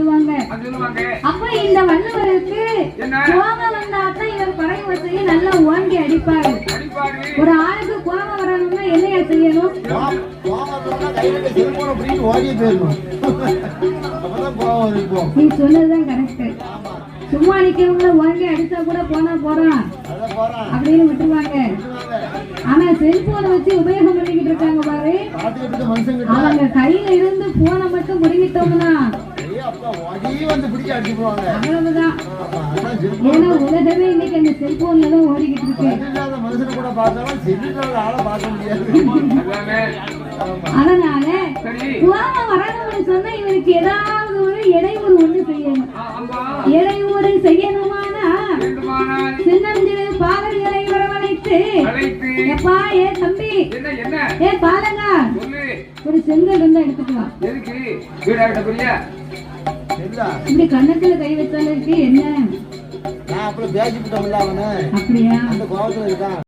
சொல்லுவாங்க. அப்ப இந்த வள்ளுவருக்கு கோபம் வந்தாத்தான் இவர் பறை ஓசையை நல்லா ஓங்கி அடிப்பாரு. ஒரு ஆளுக்கு கோபம் வரணும்னா என்னையா செய்யணும்? நீ சொன்னதுதான் கரெக்ட். சும்மா நிக்கிறவங்கள ஓங்கி அடிச்சா கூட போனா போறான் அப்படின்னு விட்டுருவாங்க. ஆனா செல்போனை வச்சு உபயோகம் பண்ணிக்கிட்டு இருக்காங்க பாரு. அவங்க கையில இருந்து போனை மட்டும் முடிவிட்டோம்னா அவ்வளவுதான். ஏன்னா உலகமே இன்னைக்கு அந்த செல்போன்ல தான் ஓடிக்கிட்டு இருக்கு. அதனால கோபம் வரணும்னு சொன்னா இவருக்கு ஏதாவது ஒரு இடையூறு ஒண்ணு செய்யணும். இடையூறு செய்யணுமானா சின்னஞ்சிறு பாலர்களை வரவழைத்து, எப்பா ஏ தம்பி ஏ பாலங்க ஒரு செங்கல் இருந்தா எடுத்துட்டு வா. இப்படி கண்ணத்துல கை வச்சாலும் இருக்கு என்ன? அப்படியா?